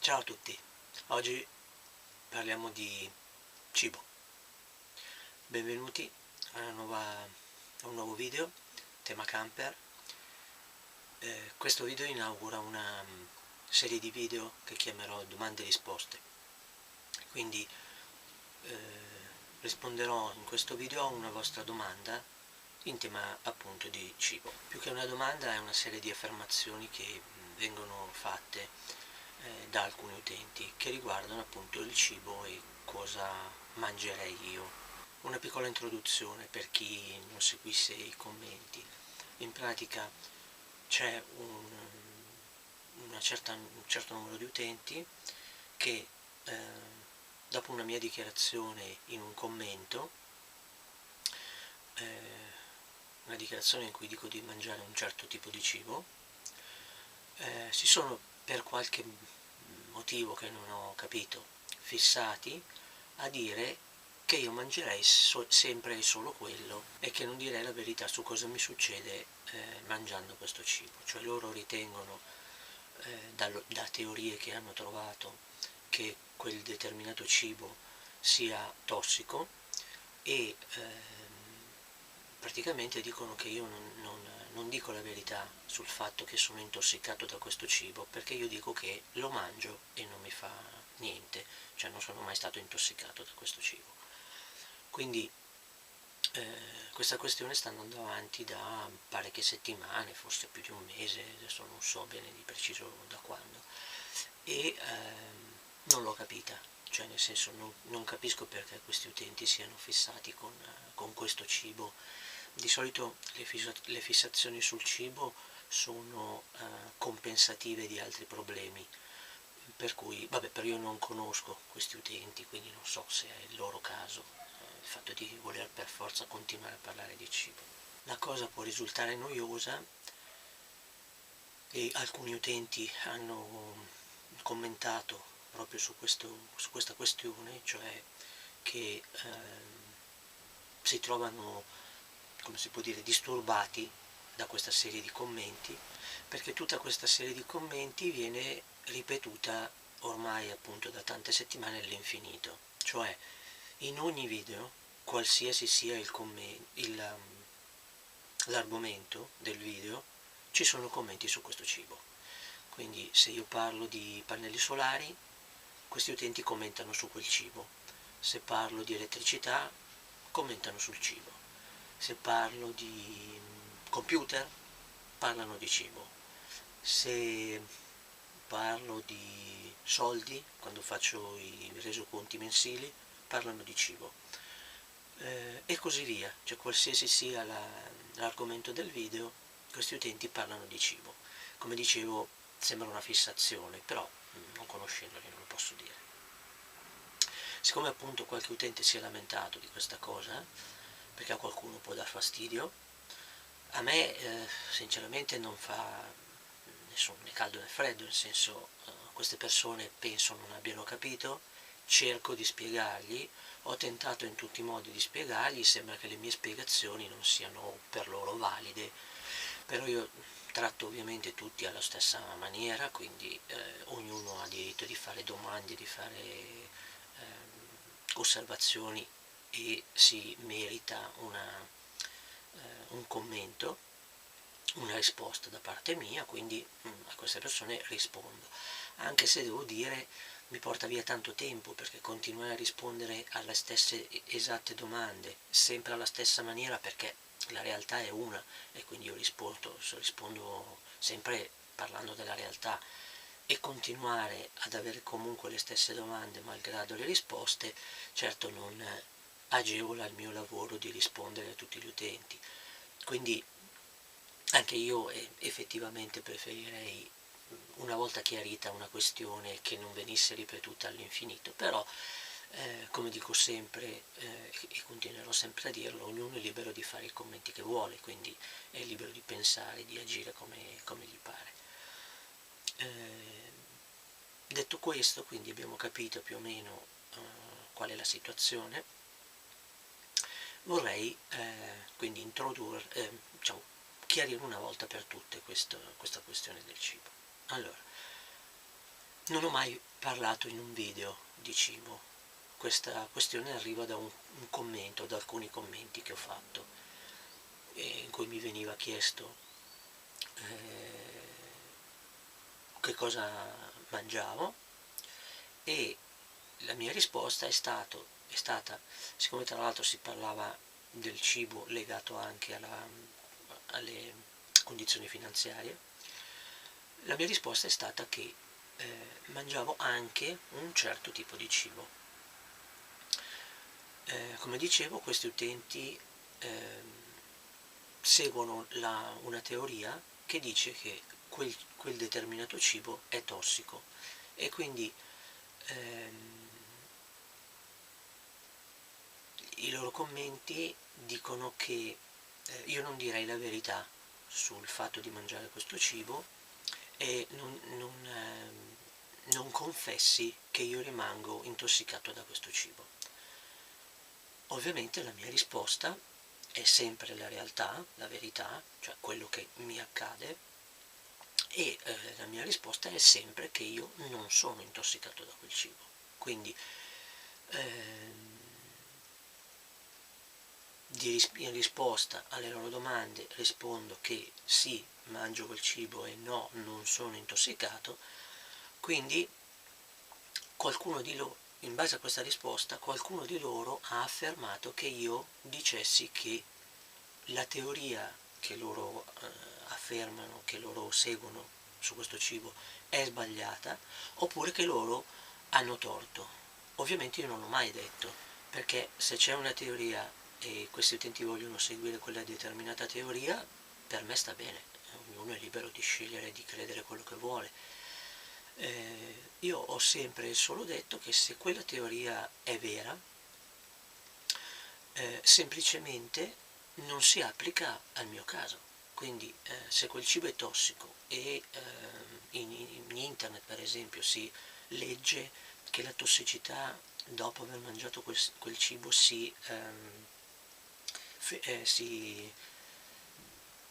Ciao a tutti, oggi parliamo di cibo. Benvenuti a un nuovo video, tema camper. Questo video inaugura una serie di video che chiamerò domande e risposte. Quindi risponderò in questo video a una vostra domanda in tema appunto di cibo. Più che una domanda è una serie di affermazioni che vengono fatte da alcuni utenti che riguardano appunto il cibo e cosa mangerei io. Una piccola introduzione per chi non seguisse i commenti. In pratica c'è un certo numero di utenti che dopo una mia dichiarazione in un commento, una dichiarazione in cui dico di mangiare un certo tipo di cibo, si sono per qualche motivo che non ho capito fissati a dire che io mangerei sempre e solo quello e che non direi la verità su cosa mi succede mangiando questo cibo. Cioè loro ritengono da teorie che hanno trovato che quel determinato cibo sia tossico e praticamente dicono che io non dico la verità sul fatto che sono intossicato da questo cibo, perché io dico che lo mangio e non mi fa niente, cioè non sono mai stato intossicato da questo cibo. Quindi questa questione sta andando avanti da parecchie settimane, forse più di un mese, adesso non so bene di preciso da quando, e non l'ho capita, cioè nel senso non capisco perché questi utenti siano fissati con questo cibo. Di solito le fissazioni sul cibo sono compensative di altri problemi, per cui, vabbè, però io non conosco questi utenti, quindi non so se è il loro caso, il fatto di voler per forza continuare a parlare di cibo. La cosa può risultare noiosa e alcuni utenti hanno commentato proprio su questa questione, cioè che si trovano, come si può dire, disturbati da questa serie di commenti, perché tutta questa serie di commenti viene ripetuta ormai appunto da tante settimane all'infinito, cioè in ogni video, qualsiasi sia l'argomento del video, ci sono commenti su questo cibo. Quindi se io parlo di pannelli solari, questi utenti commentano su quel cibo. Se parlo di elettricità, commentano sul cibo. Se parlo di computer, parlano di cibo. Se parlo di soldi, quando faccio i resoconti mensili, parlano di cibo. E così via, cioè qualsiasi sia l'argomento del video, questi utenti parlano di cibo. Come dicevo, sembra una fissazione, però non conoscendoli non lo posso dire. Siccome appunto qualche utente si è lamentato di questa cosa, perché a qualcuno può dar fastidio, a me sinceramente non fa nessun né caldo né freddo, nel senso queste persone penso non abbiano capito, cerco di spiegargli, ho tentato in tutti i modi di spiegargli, sembra che le mie spiegazioni non siano per loro valide, però io tratto ovviamente tutti alla stessa maniera, quindi ognuno ha diritto di fare domande, di fare osservazioni e si merita un commento, una risposta da parte mia, quindi a queste persone rispondo, anche se devo dire mi porta via tanto tempo, perché continuare a rispondere alle stesse esatte domande sempre alla stessa maniera, perché la realtà è una e quindi io rispondo sempre parlando della realtà, e continuare ad avere comunque le stesse domande malgrado le risposte, certo non agevola il mio lavoro di rispondere a tutti gli utenti. Quindi anche io effettivamente preferirei, una volta chiarita una questione, che non venisse ripetuta all'infinito, però come dico sempre e continuerò sempre a dirlo, ognuno è libero di fare i commenti che vuole, quindi è libero di pensare, di agire come gli pare. Detto questo, quindi abbiamo capito più o meno qual è la situazione, vorrei quindi diciamo, chiarire una volta per tutte questa questione del cibo. Allora, non ho mai parlato in un video di cibo. Questa questione arriva da un commento, da alcuni commenti che ho fatto, in cui mi veniva chiesto che cosa mangiavo, e la mia risposta è stata, siccome tra l'altro si parlava del cibo legato anche alle condizioni finanziarie, la mia risposta è stata che mangiavo anche un certo tipo di cibo. Come dicevo, questi utenti seguono una teoria che dice che quel determinato cibo è tossico, e quindi i loro commenti dicono che io non direi la verità sul fatto di mangiare questo cibo, e non confessi che io rimango intossicato da questo cibo. Ovviamente la mia risposta è sempre la realtà, la verità, cioè quello che mi accade, e la mia risposta è sempre che io non sono intossicato da quel cibo. Quindi in risposta alle loro domande rispondo che sì, mangio quel cibo, e no, non sono intossicato. Quindi in base a questa risposta, qualcuno di loro ha affermato che io dicessi che la teoria che loro affermano, che loro seguono su questo cibo, è sbagliata, oppure che loro hanno torto. Ovviamente io non l'ho mai detto, perché se c'è una teoria e questi utenti vogliono seguire quella determinata teoria, per me sta bene, ognuno è libero di scegliere di credere quello che vuole. Io ho sempre e solo detto che se quella teoria è vera, semplicemente non si applica al mio caso. Quindi se quel cibo è tossico e in internet per esempio si legge che la tossicità dopo aver mangiato quel cibo si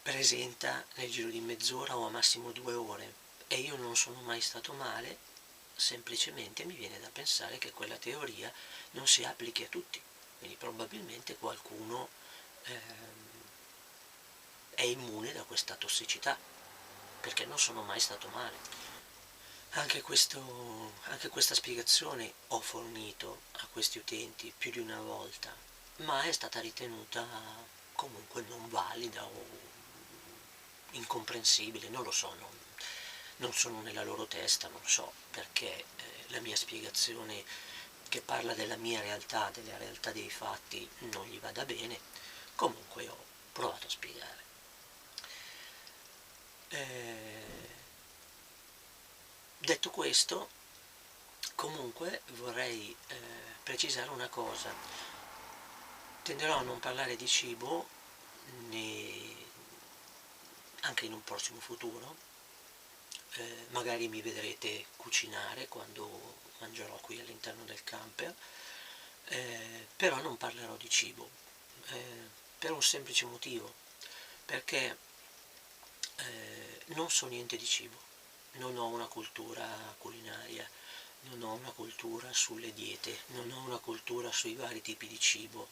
presenta nel giro di mezz'ora o a massimo 2 ore, e io non sono mai stato male, semplicemente mi viene da pensare che quella teoria non si applichi a tutti. Quindi probabilmente qualcuno è immune da questa tossicità, perché non sono mai stato male. Anche questa spiegazione ho fornito a questi utenti più di una volta, ma è stata ritenuta comunque non valida o incomprensibile, non lo so, non sono nella loro testa, non so perché la mia spiegazione, che parla della mia realtà, della realtà dei fatti, non gli vada bene. Comunque ho provato a spiegare. Detto questo, comunque vorrei precisare una cosa: tenderò a non parlare di cibo anche in un prossimo futuro. Magari mi vedrete cucinare quando mangerò qui all'interno del camper, però non parlerò di cibo, per un semplice motivo: perché non so niente di cibo, non ho una cultura culinaria, non ho una cultura sulle diete, non ho una cultura sui vari tipi di cibo,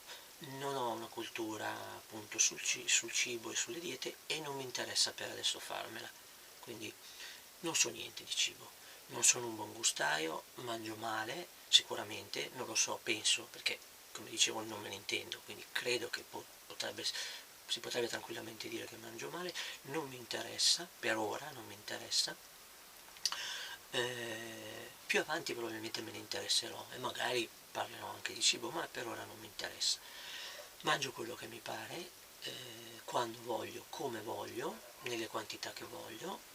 non ho una cultura appunto sul cibo e sulle diete, e non mi interessa per adesso farmela. Quindi non so niente di cibo, non sono un buon gustaio, mangio male, sicuramente, non lo so, penso, perché come dicevo non me ne intendo, quindi credo che si potrebbe tranquillamente dire che mangio male. Non mi interessa, per ora non mi interessa. Più avanti probabilmente me ne interesserò e magari parlerò anche di cibo, ma per ora non mi interessa. Mangio quello che mi pare, quando voglio, come voglio, nelle quantità che voglio.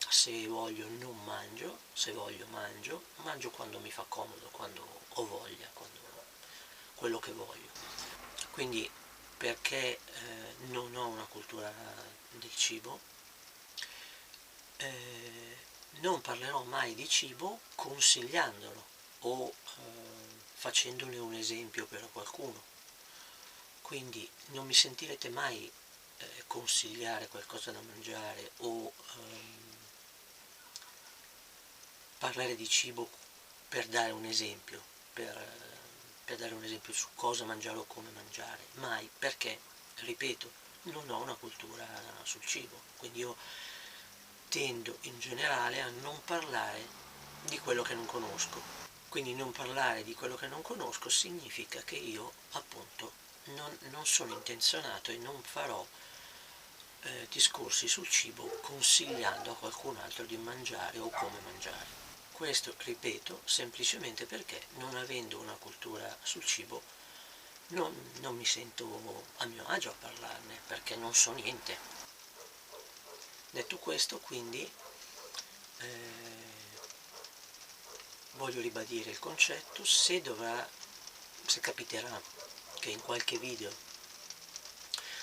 Se voglio non mangio, se voglio mangio quando mi fa comodo, quando ho voglia, quello che voglio. Quindi perché non ho una cultura del cibo, non parlerò mai di cibo consigliandolo o facendone un esempio per qualcuno. Quindi non mi sentirete mai consigliare qualcosa da mangiare o parlare di cibo per dare un esempio, per dare un esempio su cosa mangiare o come mangiare, mai, perché, ripeto, non ho una cultura sul cibo, quindi io tendo in generale a non parlare di quello che non conosco. Quindi non parlare di quello che non conosco significa che io appunto non sono intenzionato e non farò discorsi sul cibo consigliando a qualcun altro di mangiare o come mangiare. Questo, ripeto, semplicemente perché non avendo una cultura sul cibo non mi sento a mio agio a parlarne, perché non so niente. Detto questo, quindi voglio ribadire il concetto, se capiterà che in qualche video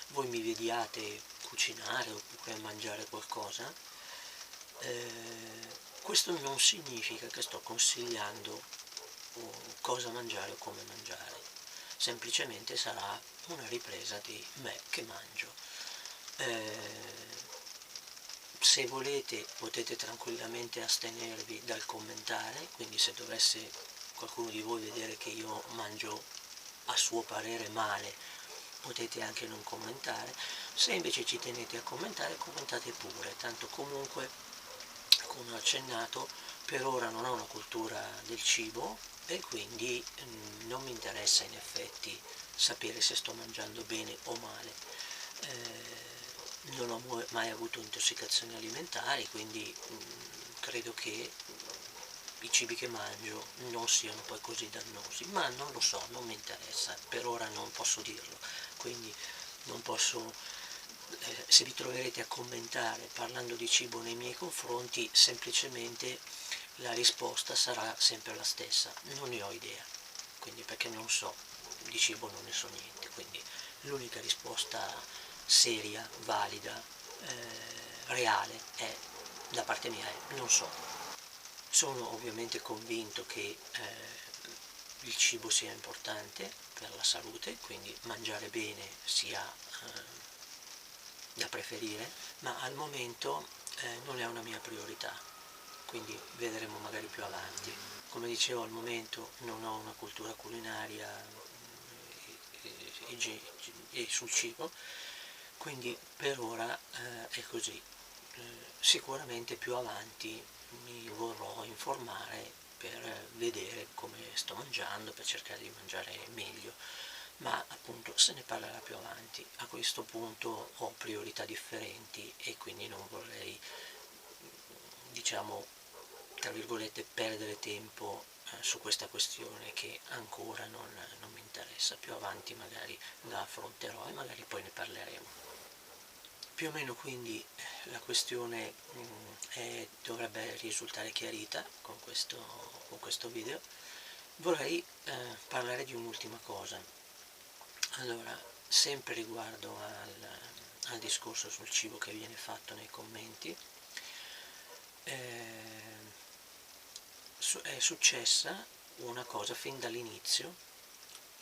voi mi vediate cucinare oppure mangiare qualcosa, questo non significa che sto consigliando cosa mangiare o come mangiare, semplicemente sarà una ripresa di me che mangio. Se volete potete tranquillamente astenervi dal commentare, quindi se dovesse qualcuno di voi vedere che io mangio a suo parere male, potete anche non commentare. Se invece ci tenete a commentare, commentate pure, tanto comunque, come ho accennato, per ora non ho una cultura del cibo e quindi non mi interessa in effetti sapere se sto mangiando bene o male. Non ho mai avuto intossicazioni alimentari, quindi credo che i cibi che mangio non siano poi così dannosi, ma non lo so, non mi interessa, per ora non posso dirlo, quindi non posso, se vi troverete a commentare parlando di cibo nei miei confronti, semplicemente la risposta sarà sempre la stessa, non ne ho idea, quindi perché non so, di cibo non ne so niente, quindi l'unica risposta seria, valida, reale da parte mia è non so. Sono ovviamente convinto che il cibo sia importante per la salute, quindi mangiare bene sia da preferire, ma al momento non è una mia priorità, quindi vedremo magari più avanti. Come dicevo, al momento non ho una cultura culinaria sul cibo, quindi per ora è così. Sicuramente più avanti mi vorrò informare per vedere come sto mangiando, per cercare di mangiare meglio, ma appunto se ne parlerà più avanti. A questo punto ho priorità differenti e quindi non vorrei, diciamo, tra virgolette, perdere tempo su questa questione che ancora non mi interessa. Più avanti magari la affronterò e magari poi ne parleremo. Più o meno quindi la questione dovrebbe risultare chiarita con questo video. Vorrei parlare di un'ultima cosa. Allora, sempre riguardo al discorso sul cibo che viene fatto nei commenti, è successa una cosa fin dall'inizio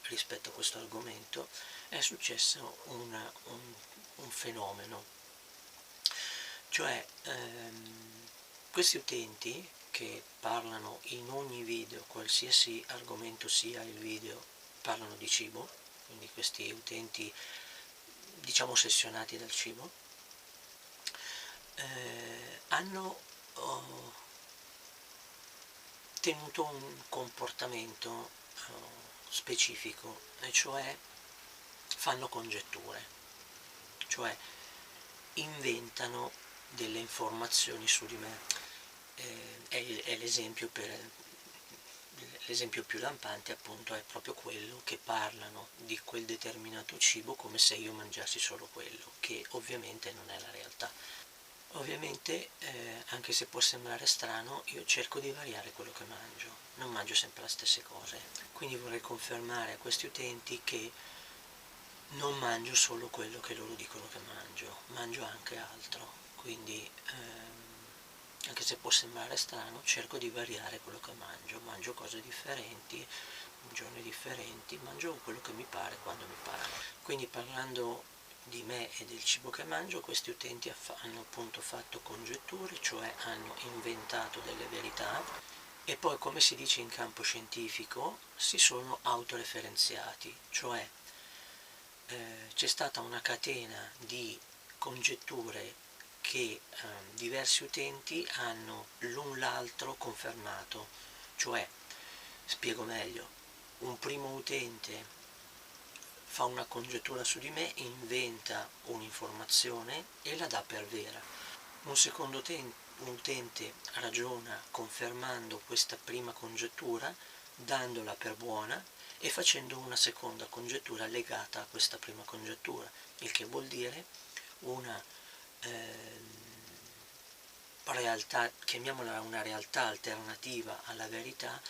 rispetto a questo argomento, è successo un fenomeno, cioè questi utenti che parlano in ogni video, qualsiasi argomento sia il video, parlano di cibo, quindi questi utenti diciamo ossessionati dal cibo, hanno tenuto un comportamento specifico, e cioè fanno congetture, cioè inventano delle informazioni su di me. È l'esempio più lampante, appunto, è proprio quello che parlano di quel determinato cibo come se io mangiassi solo quello, che ovviamente non è la realtà. Ovviamente, anche se può sembrare strano, io cerco di variare quello che mangio, non mangio sempre le stesse cose, quindi vorrei confermare a questi utenti che non mangio solo quello che loro dicono che mangio anche altro, quindi anche se può sembrare strano, cerco di variare quello che mangio cose differenti, giorni differenti, mangio quello che mi pare quando mi pare. Quindi parlando di me e del cibo che mangio, questi utenti hanno appunto fatto congetture, cioè hanno inventato delle verità e poi, come si dice in campo scientifico, si sono autoreferenziati, cioè c'è stata una catena di congetture che diversi utenti hanno l'un l'altro confermato, cioè, spiego meglio, un primo utente fa una congettura su di me, inventa un'informazione e la dà per vera. Un secondo utente ragiona confermando questa prima congettura, dandola per buona e facendo una seconda congettura legata a questa prima congettura, il che vuol dire una realtà, chiamiamola una realtà alternativa alla verità,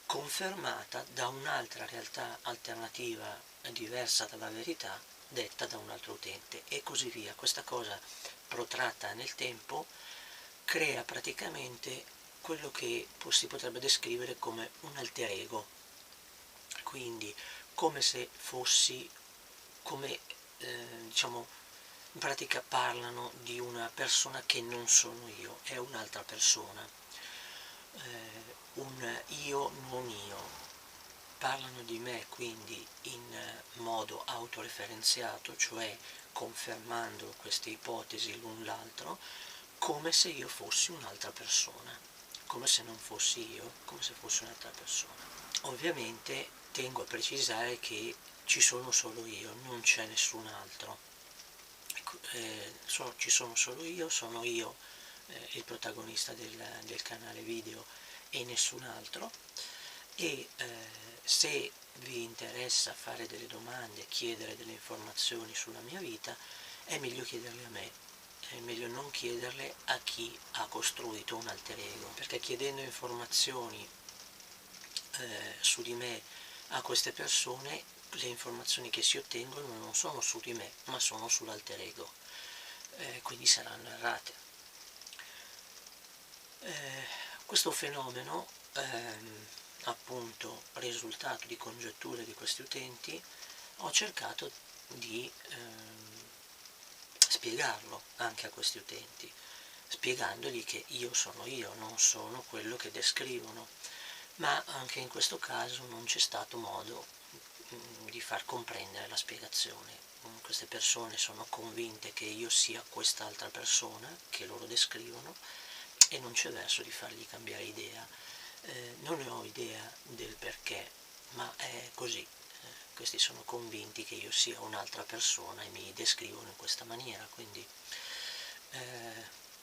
confermata da un'altra realtà alternativa diversa dalla verità, detta da un altro utente, e così via. Questa cosa protratta nel tempo crea praticamente quello che si potrebbe descrivere come un alter ego, quindi come se fossi, come diciamo, in pratica parlano di una persona che non sono io, è un'altra persona, un io non io. Parlano di me quindi in modo autoreferenziato, cioè confermando queste ipotesi l'un l'altro, come se io fossi un'altra persona, come se non fossi io, come se fossi un'altra persona. Ovviamente tengo a precisare che ci sono solo io, non c'è nessun altro. Ci sono solo io, sono io il protagonista del canale video e nessun altro, e se vi interessa fare delle domande, chiedere delle informazioni sulla mia vita, è meglio chiederle a me, è meglio non chiederle a chi ha costruito un alter ego, perché chiedendo informazioni su di me a queste persone, le informazioni che si ottengono non sono su di me, ma sono sull'alter ego, quindi saranno errate. Questo fenomeno, appunto risultato di congetture di questi utenti, ho cercato di spiegarlo anche a questi utenti, spiegandogli che io sono io, non sono quello che descrivono, ma anche in questo caso non c'è stato modo di far comprendere la spiegazione. Queste persone sono convinte che io sia quest'altra persona che loro descrivono e non c'è verso di fargli cambiare idea. Non ne ho idea del perché, ma è così. Questi sono convinti che io sia un'altra persona e mi descrivono in questa maniera, quindi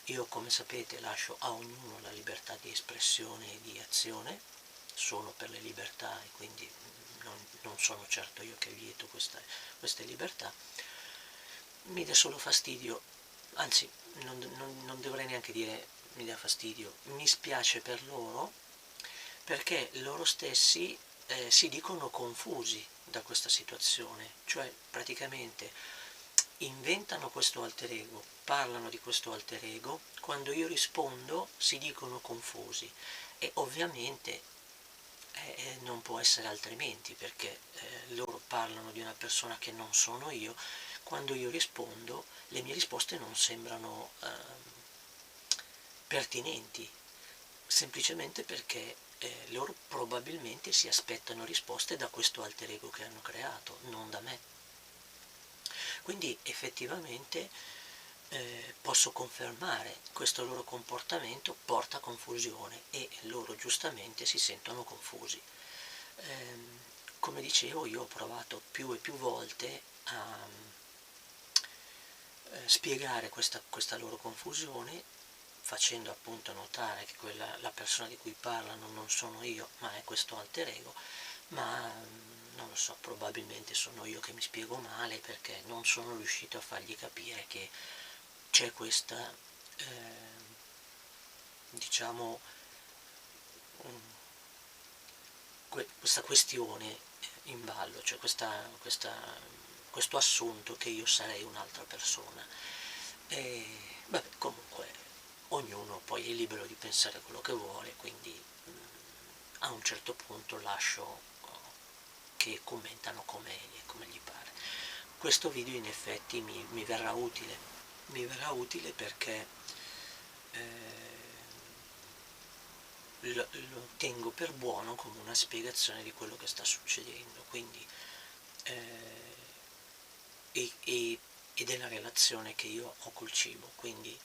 io, come sapete, lascio a ognuno la libertà di espressione e di azione, sono per le libertà e quindi non sono certo io che vieto queste libertà. Mi dà solo fastidio, anzi non dovrei neanche dire mi dà fastidio, mi spiace per loro, perché loro stessi si dicono confusi da questa situazione, cioè praticamente inventano questo alter ego, parlano di questo alter ego, quando io rispondo si dicono confusi, e ovviamente non può essere altrimenti, perché loro parlano di una persona che non sono io, quando io rispondo le mie risposte non sembrano pertinenti, semplicemente perché loro probabilmente si aspettano risposte da questo alter ego che hanno creato, non da me. Quindi effettivamente posso confermare questo loro comportamento porta a confusione e loro giustamente si sentono confusi. Come dicevo, io ho provato più e più volte a spiegare questa loro confusione, facendo appunto notare che la persona di cui parlano non sono io, ma è questo alter ego, ma non lo so, probabilmente sono io che mi spiego male, perché non sono riuscito a fargli capire che c'è questa, diciamo, questa questione in ballo, cioè questo assunto che io sarei un'altra persona. E vabbè, comunque ognuno poi è libero di pensare quello che vuole, quindi a un certo punto lascio che commentano come gli pare. Questo video in effetti mi verrà utile perché lo tengo per buono come una spiegazione di quello che sta succedendo, quindi e della relazione che io ho col cibo. Quindi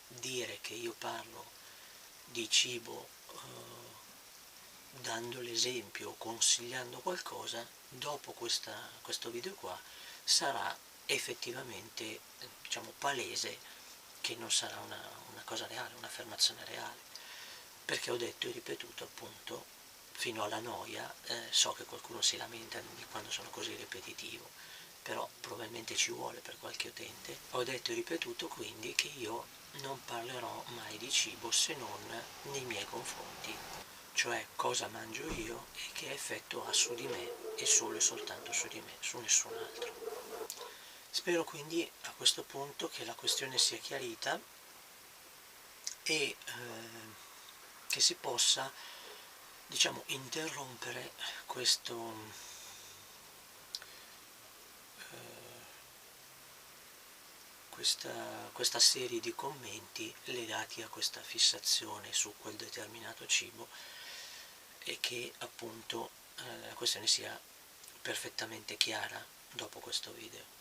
dire che io parlo di cibo dando l'esempio o consigliando qualcosa, dopo questo video qua sarà effettivamente, diciamo, palese che non sarà una cosa reale, un'affermazione reale, perché ho detto e ripetuto appunto fino alla noia. So che qualcuno si lamenta di quando sono così ripetitivo, però probabilmente ci vuole per qualche utente. Ho detto e ripetuto quindi che io non parlerò mai di cibo se non nei miei confronti, cioè cosa mangio io e che effetto ha su di me, e solo e soltanto su di me, su nessun altro. Spero quindi a questo punto che la questione sia chiarita e che si possa, diciamo, interrompere questa serie di commenti legati a questa fissazione su quel determinato cibo, e che appunto la questione sia perfettamente chiara dopo questo video.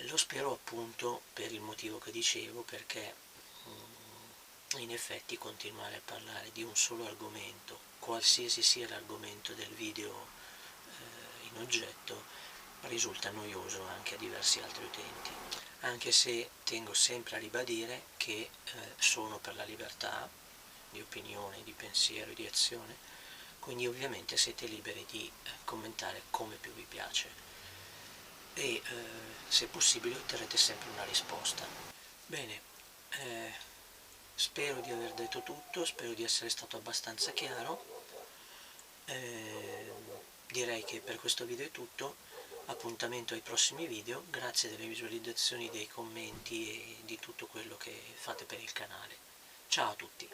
Lo spero appunto per il motivo che dicevo, perché in effetti continuare a parlare di un solo argomento, qualsiasi sia l'argomento del video in oggetto, risulta noioso anche a diversi altri utenti, anche se tengo sempre a ribadire che sono per la libertà di opinione, di pensiero e di azione, quindi ovviamente siete liberi di commentare come più vi piace e se possibile otterrete sempre una risposta. Bene, spero di aver detto tutto, spero di essere stato abbastanza chiaro. Direi che per questo video è tutto. Appuntamento ai prossimi video, grazie delle visualizzazioni, dei commenti e di tutto quello che fate per il canale. Ciao a tutti!